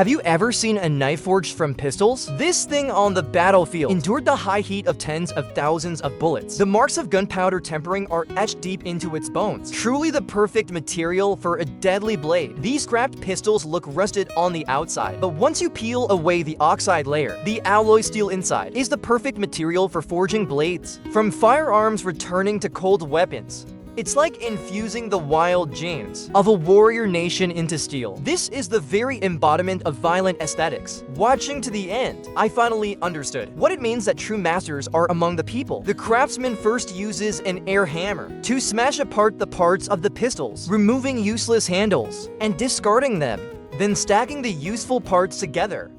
Have you ever seen a knife forged from pistols? This thing on the battlefield endured the high heat of tens of thousands of bullets. The marks of gunpowder tempering are etched deep into its bones. Truly the perfect material for a deadly blade. These scrapped pistols look rusted on the outside, but once you peel away the oxide layer, the alloy steel inside is the perfect material for forging blades. From firearms returning to cold weapons, it's like infusing the wild genes of a warrior nation into steel. This is the very embodiment of violent aesthetics. Watching to the end, I finally understood what it means that true masters are among the people. The craftsman first uses an air hammer to smash apart the parts of the pistols, removing useless handles and discarding them, then stacking the useful parts together,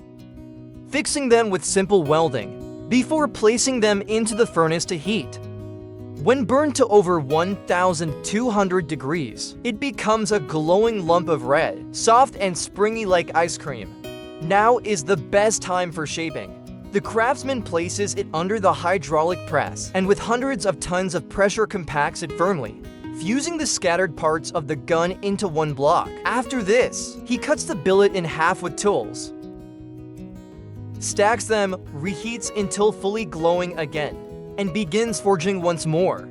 fixing them with simple welding, before placing them into the furnace to heat. When burned to over 1,200 degrees, it becomes a glowing lump of red, soft and springy like ice cream. Now is the best time for shaping. The craftsman places it under the hydraulic press, and with hundreds of tons of pressure compacts it firmly, fusing the scattered parts of the gun into one block. After this, he cuts the billet in half with tools, stacks them, reheats until fully glowing again, and begins forging once more.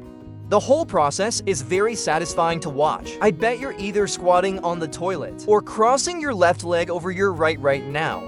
The whole process is very satisfying to watch. I bet you're either squatting on the toilet or crossing your left leg over your right now.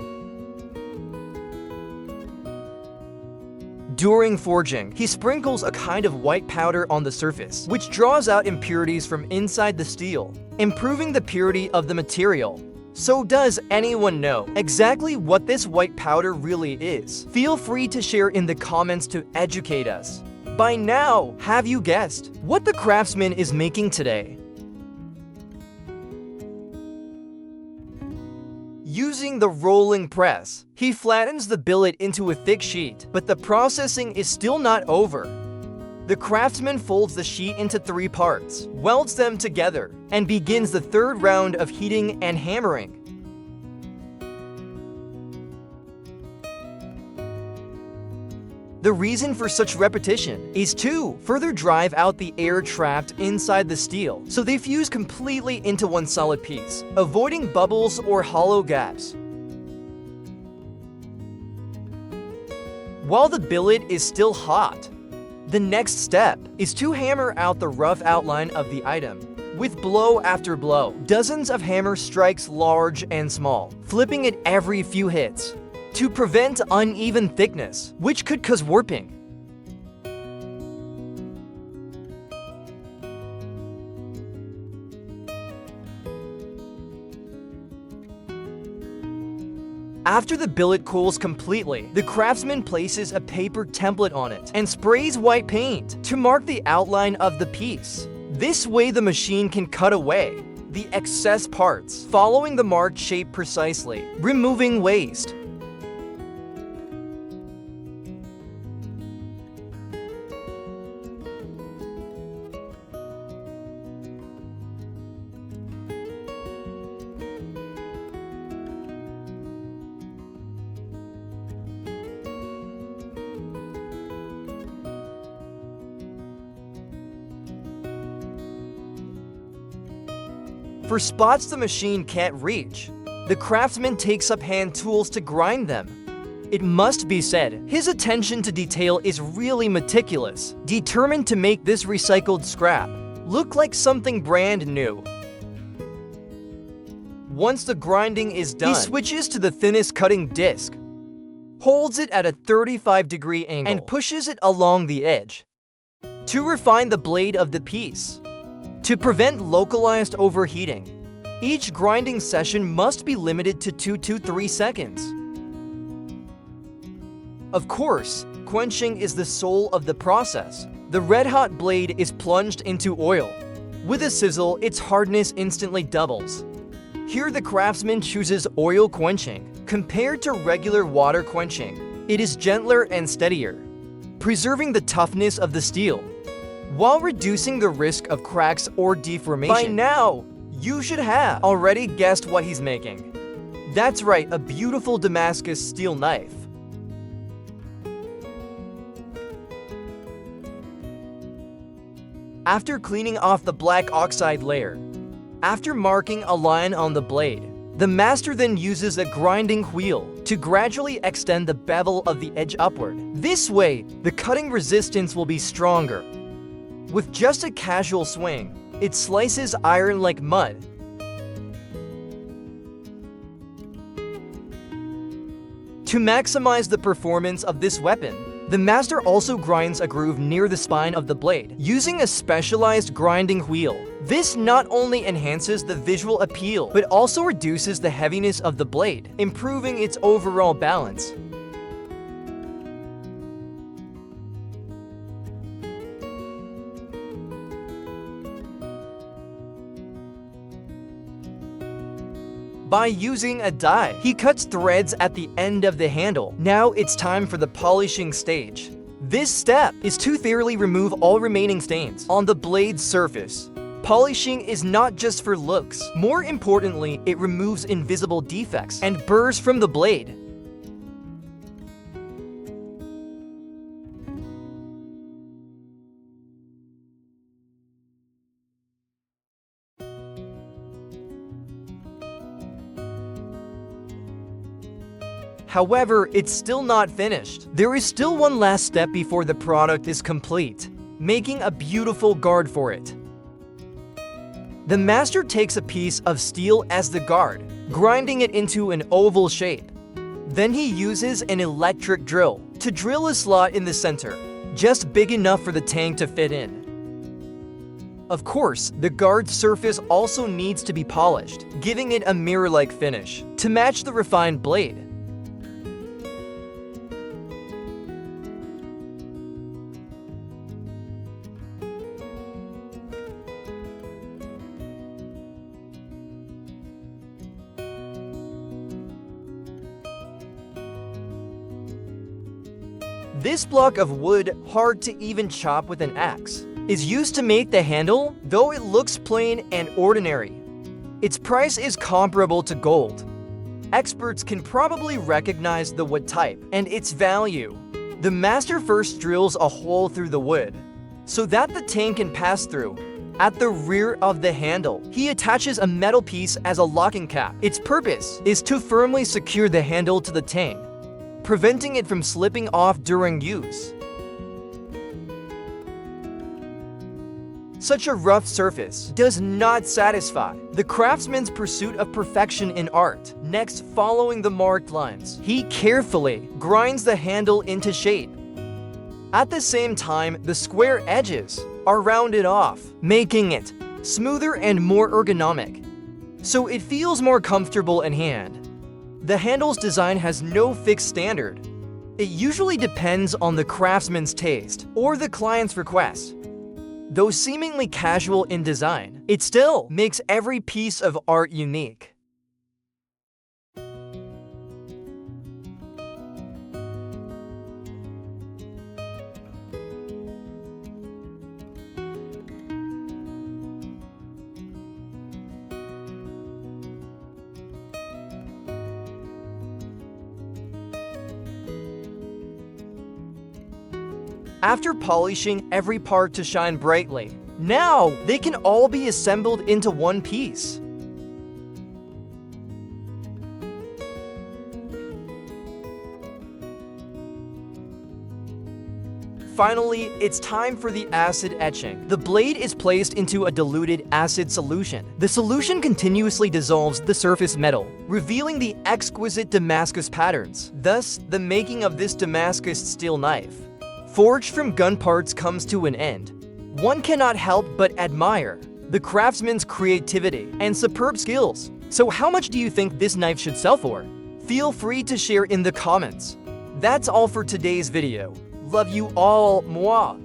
During forging, he sprinkles a kind of white powder on the surface, which draws out impurities from inside the steel, improving the purity of the material. So does anyone know exactly what this white powder really is? Feel free to share in the comments to educate us. By now, have you guessed what the craftsman is making today? Using the rolling press, he flattens the billet into a thick sheet, but the processing is still not over. The craftsman folds the sheet into 3 parts, welds them together, and begins the third round of heating and hammering. The reason for such repetition is to further drive out the air trapped inside the steel, so they fuse completely into one solid piece, avoiding bubbles or hollow gaps. While the billet is still hot, the next step is to hammer out the rough outline of the item. With blow after blow, dozens of hammer strikes large and small, flipping it every few hits to prevent uneven thickness, which could cause warping. After the billet cools completely, the craftsman places a paper template on it and sprays white paint to mark the outline of the piece. This way the machine can cut away the excess parts, following the marked shape precisely, removing waste. For spots the machine can't reach, the craftsman takes up hand tools to grind them. It must be said, his attention to detail is really meticulous, determined to make this recycled scrap look like something brand new. Once the grinding is done, he switches to the thinnest cutting disc, holds it at a 35-degree angle, and pushes it along the edge to refine the blade of the piece. To prevent localized overheating, each grinding session must be limited to 2 to 3 seconds. Of course, quenching is the soul of the process. The red-hot blade is plunged into oil. With a sizzle, its hardness instantly doubles. Here the craftsman chooses oil quenching. Compared to regular water quenching, it is gentler and steadier, preserving the toughness of the steel, while reducing the risk of cracks or deformation. By now, you should have already guessed what he's making. That's right, a beautiful Damascus steel knife. After cleaning off the black oxide layer, after marking a line on the blade, The master then uses a grinding wheel to gradually extend the bevel of the edge upward. This way, the cutting resistance will be stronger. With just a casual swing, it slices iron like mud. To maximize the performance of this weapon, the master also grinds a groove near the spine of the blade, using a specialized grinding wheel. This not only enhances the visual appeal, but also reduces the heaviness of the blade, improving its overall balance. By using a die, he cuts threads at the end of the handle. Now it's time for the polishing stage. This step is to thoroughly remove all remaining stains on the blade's surface. Polishing is not just for looks. More importantly, it removes invisible defects and burrs from the blade. However, it's still not finished. There is still one last step before the product is complete, making a beautiful guard for it. The master takes a piece of steel as the guard, grinding it into an oval shape. Then he uses an electric drill to drill a slot in the center, just big enough for the tank to fit in. Of course, the guard's surface also needs to be polished, giving it a mirror-like finish to match the refined blade. This block of wood, hard to even chop with an axe, is used to make the handle, though it looks plain and ordinary. Its price is comparable to gold. Experts can probably recognize the wood type and its value. The master first drills a hole through the wood, so that the tank can pass through. At the rear of the handle, he attaches a metal piece as a locking cap. Its purpose is to firmly secure the handle to the tank, preventing it from slipping off during use. Such a rough surface does not satisfy the craftsman's pursuit of perfection in art. Next, following the marked lines, he carefully grinds the handle into shape. At the same time, the square edges are rounded off, making it smoother and more ergonomic, so it feels more comfortable in hand. The handle's design has no fixed standard. It usually depends on the craftsman's taste or the client's request. Though seemingly casual in design, it still makes every piece of art unique. After polishing every part to shine brightly, now they can all be assembled into one piece. Finally, it's time for the acid etching. The blade is placed into a diluted acid solution. The solution continuously dissolves the surface metal, revealing the exquisite Damascus patterns. Thus, the making of this Damascus steel knife, forged from gun parts, comes to an end. One cannot help but admire the craftsman's creativity and superb skills. So how much do you think this knife should sell for? Feel free to share in the comments. That's all for today's video. Love you all, moi.